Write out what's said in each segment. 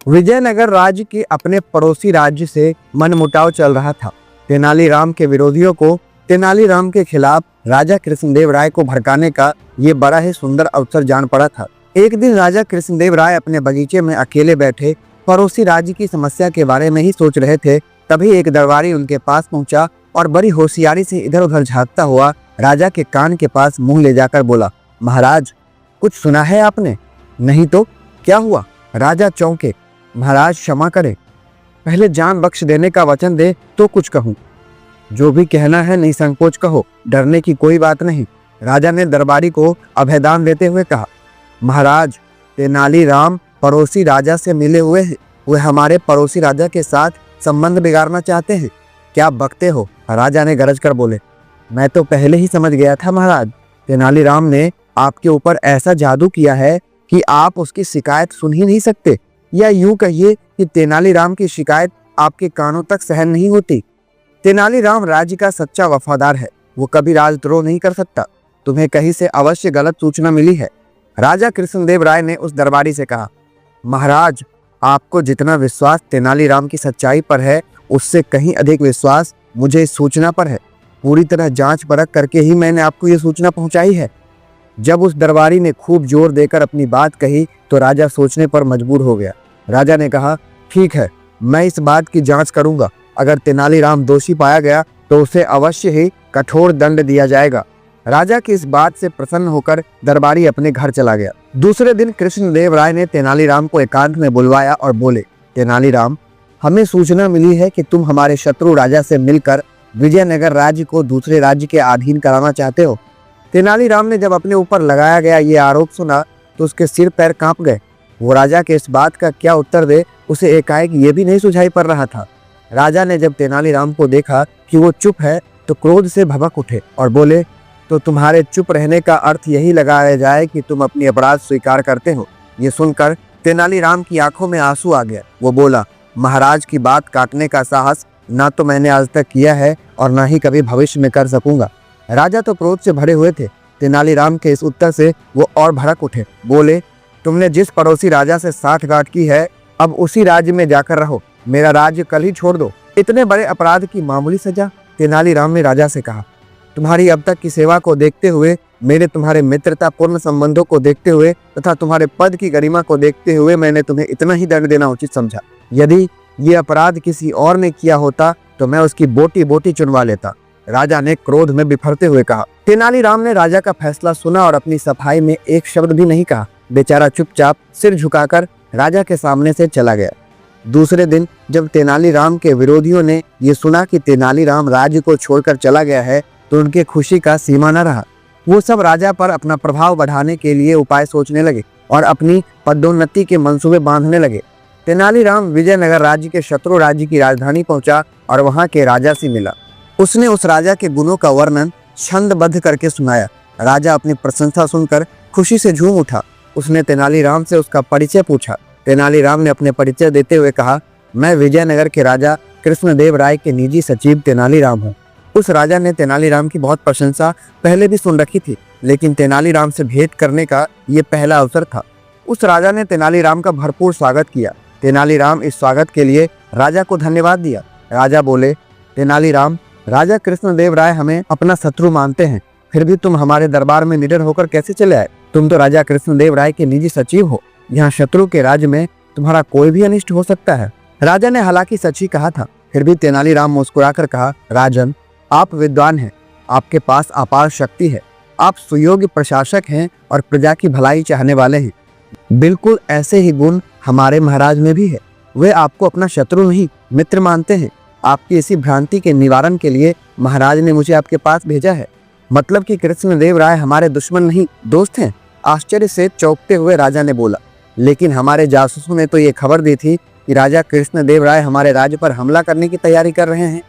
विजयनगर राज्य के अपने पड़ोसी राज्य से मनमुटाव चल रहा था। तेनालीराम के विरोधियों को तेनालीराम के खिलाफ राजा कृष्णदेव राय को भड़काने का ये बड़ा ही सुंदर अवसर जान पड़ा था। एक दिन राजा कृष्णदेव राय अपने बगीचे में अकेले बैठे पड़ोसी राज्य की समस्या के बारे में ही सोच रहे थे। तभी एक दरबारी उनके पास पहुंचा और बड़ी होशियारी से इधर उधर झांकता हुआ राजा के कान के पास मुंह ले जाकर बोला, महाराज, कुछ सुना है आपने? नहीं तो क्या हुआ? राजा चौंके। महाराज क्षमा करें, पहले जान बख्श देने का वचन दे तो कुछ कहूं। जो भी कहना है निसंकोच कहो, डरने की कोई बात नहीं। राजा ने दरबारी को अभयदान देते हुए कहा, महाराज, तेनालीराम पड़ोसी राजा से मिले हुए हैं। वे हमारे पड़ोसी राजा के साथ संबंध बिगाड़ना चाहते हैं। क्या बकते हो? राजा ने गरज कर बोले। मैं तो पहले ही समझ गया था महाराज। तेनालीराम ने आपके ऊपर ऐसा जादू किया है कि आप उसकी शिकायत सुन ही नहीं सकते, या यूं कहिए कि तेनालीराम की शिकायत आपके कानों तक सहन नहीं होती। तेनालीराम राज्य का सच्चा वफादार है, वो कभी राजद्रोह नहीं कर सकता। तुम्हें कहीं से अवश्य गलत सूचना मिली है। राजा कृष्णदेव राय ने उस दरबारी से कहा, महाराज, आपको जितना विश्वास तेनालीराम की सच्चाई पर है, उससे कहीं अधिक विश्वास मुझे इस सूचना पर है। पूरी तरह जांच परख करके ही मैंने आपको ये सूचना पहुंचाई है। जब उस दरबारी ने खूब जोर देकर अपनी बात कही तो राजा सोचने पर मजबूर हो गया। राजा ने कहा, ठीक है, मैं इस बात की जांच करूंगा। अगर तेनालीराम दोषी पाया गया तो उसे अवश्य ही कठोर दंड दिया जाएगा। राजा की इस बात से प्रसन्न होकर दरबारी अपने घर चला गया। दूसरे दिन कृष्णदेव राय ने तेनालीराम को एकांत में बुलवाया और बोले, तेनालीराम, हमें सूचना मिली है कि तुम हमारे शत्रु राजा से मिलकर विजयनगर राज्य को दूसरे राज्य के अधीन कराना चाहते हो। तेनालीराम ने जब अपने ऊपर लगाया गया ये आरोप सुना तो उसके सिर पैर कांप गए। वो राजा के इस बात का क्या उत्तर दे, उसे एकाएक ये भी नहीं सुझाई पड़ रहा था। राजा ने जब तेनालीराम को देखा कि वो चुप है तो क्रोध से भभक उठे और बोले, तो तुम्हारे चुप रहने का अर्थ यही लगाया जाए कि तुम अपनी अपराध स्वीकार करते हो। ये सुनकर तेनालीराम की आंखों में आंसू आ गया। वो बोला, महाराज की बात काटने का साहस ना तो मैंने आज तक किया है और ना ही कभी भविष्य में कर सकूंगा। राजा तो क्रोध से भरे हुए थे। तेनालीराम के इस उत्तर से वो और भड़क उठे। बोले, तुमने जिस पड़ोसी राजा से साठगांठ की है, अब उसी राज्य में जाकर रहो। मेरा राज्य कल ही छोड़ दो। इतने बड़े अपराध की मामूली सजा? तेनालीराम ने राजा से कहा, तुम्हारी अब तक की सेवा को देखते हुए, मेरे तुम्हारे मित्रतापूर्ण संबंधों को देखते हुए तथा तुम्हारे पद की गरिमा को देखते हुए मैंने तुम्हें इतना ही दंड देना उचित समझा। यदि ये अपराध किसी और ने किया होता तो मैं उसकी बोटी बोटी चुनवा लेता। राजा ने क्रोध में बिफरते हुए कहा। तेनालीराम ने राजा का फैसला सुना और अपनी सफाई में एक शब्द भी नहीं कहा। बेचारा चुपचाप सिर झुकाकर राजा के सामने से चला गया। दूसरे दिन जब तेनालीराम के विरोधियों ने ये सुना कि तेनालीराम राज्य को छोड़कर चला गया है तो उनके खुशी का सीमा न रहा। वो सब राजा पर अपना प्रभाव बढ़ाने के लिए उपाय सोचने लगे और अपनी पदोन्नति के मंसूबे बांधने लगे। तेनालीराम विजयनगर राज्य के शत्रु राज्य की राजधानी पहुंचा और वहां के राजा से मिला। उसने उस राजा के गुणों का वर्णन छंदबद्ध करके सुनाया। राजा अपनी प्रशंसा सुनकर खुशी से झूम उठा। उसने तेनालीराम से उसका परिचय पूछा। तेनालीराम ने अपने परिचय देते हुए कहा, मैं विजयनगर के राजा कृष्णदेव राय के निजी सचिव तेनालीराम हूँ। उस राजा ने तेनालीराम की बहुत प्रशंसा पहले भी सुन रखी थी, लेकिन तेनालीराम से भेंट करने का ये पहला अवसर था। उस राजा ने तेनालीराम का भरपूर स्वागत किया। तेनालीराम इस स्वागत के लिए राजा को धन्यवाद दिया। राजा बोले, तेनालीराम, राजा कृष्णदेव राय हमें अपना शत्रु मानते हैं, फिर भी तुम हमारे दरबार में निडर होकर कैसे चले आए? तुम तो राजा कृष्णदेव राय के निजी सचिव हो। यहाँ शत्रु के राज्य में तुम्हारा कोई भी अनिष्ट हो सकता है। राजा ने हालांकि सच ही कहा था, फिर भी तेनालीराम मुस्कुराकर कहा, राजन, आप विद्वान हैं, आपके पास अपार शक्ति है, आप सुयोग्य प्रशासक हैं और प्रजा की भलाई चाहने वाले हैं। बिल्कुल ऐसे ही गुण हमारे महाराज में भी है। वे आपको अपना शत्रु नहीं मित्र मानते हैं। आपकी इसी भ्रांति के निवारण के लिए महाराज ने मुझे आपके पास भेजा है। मतलब कि कृष्णदेव राय हमारे दुश्मन नहीं, दोस्त हैं। आश्चर्य से चौंकते हुए राजा ने बोला, लेकिन हमारे जासूसों ने तो ये खबर दी थी कि राजा कृष्णदेव राय हमारे राज्य पर हमला करने की तैयारी कर रहे हैं।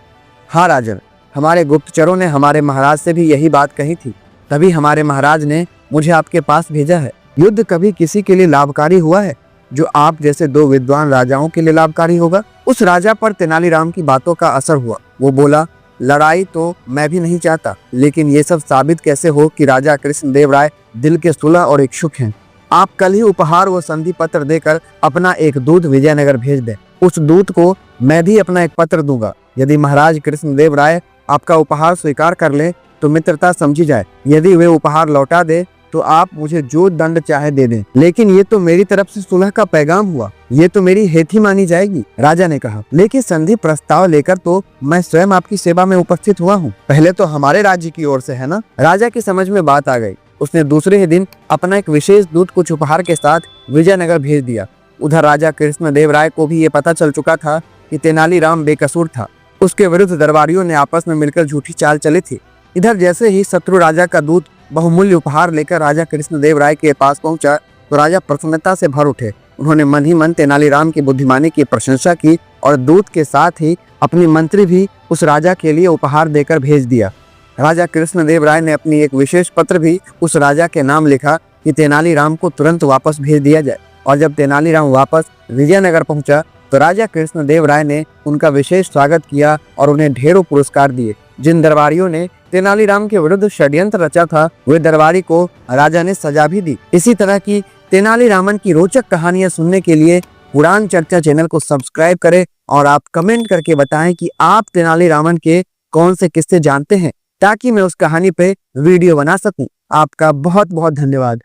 हाँ राजन, हमारे गुप्तचरों ने हमारे महाराज से भी यही बात कही थी, तभी हमारे महाराज ने मुझे आपके पास भेजा है। युद्ध कभी किसी के लिए लाभकारी हुआ है जो आप जैसे दो विद्वान राजाओं के लिए लाभकारी होगा? उस राजा पर तेनालीराम की बातों का असर हुआ। वो बोला, लड़ाई तो मैं भी नहीं चाहता, लेकिन ये सब साबित कैसे हो कि राजा कृष्णदेव राय दिल के सुलह और इच्छुक हैं। आप कल ही उपहार व संधि पत्र देकर अपना एक दूत विजयनगर भेज दें। उस दूत को मैं भी अपना एक पत्र दूंगा। यदि महाराज कृष्णदेव राय आपका उपहार स्वीकार कर ले तो मित्रता समझी जाए, यदि वे उपहार लौटा दे तो आप मुझे जो दंड चाहे दे दें, लेकिन ये तो मेरी तरफ से सुलह का पैगाम हुआ, ये तो मेरी हेथी मानी जाएगी। राजा ने कहा, लेकिन संधि प्रस्ताव लेकर तो मैं स्वयं आपकी सेवा में उपस्थित हुआ हूँ, पहले तो हमारे राज्य की ओर से है ना। राजा की समझ में बात आ गई। उसने दूसरे ही दिन अपना एक विशेष दूत कुछ उपहार के साथ विजयनगर भेज दिया। उधर राजा कृष्णदेव राय को भी ये पता चल चुका था कि तेनालीराम बेकसूर था। उसके विरुद्ध दरबारियों ने आपस में मिलकर झूठी चाल चली थी। इधर जैसे ही शत्रु राजा का दूत बहुमूल्य उपहार लेकर राजा कृष्णदेव राय के पास पहुंचा तो राजा प्रसन्नता से भर उठे। उन्होंने मन ही मन तेनालीराम की बुद्धिमानी की प्रशंसा की और दूत के साथ ही अपनी मंत्री भी उस राजा के लिए उपहार देकर भेज दिया। राजा कृष्णदेव राय ने अपनी एक विशेष पत्र भी उस राजा के नाम लिखा कि तेनालीराम को तुरंत वापस भेज दिया जाए। और जब तेनालीराम वापस विजयनगर पहुंचा तो राजा कृष्णदेव राय ने उनका विशेष स्वागत किया और उन्हें ढेरों पुरस्कार दिए। जिन दरबारियों ने तेनालीराम के विरुद्ध षड्यंत्र रचा था वे दरबारी को राजा ने सजा भी दी। इसी तरह की तेनालीरामन की रोचक कहानियां सुनने के लिए पुराण चर्चा चैनल को सब्सक्राइब करें और आप कमेंट करके बताएं कि आप तेनालीरामन के कौन से किस्से जानते हैं, ताकि मैं उस कहानी पे वीडियो बना सकूं। आपका बहुत बहुत धन्यवाद।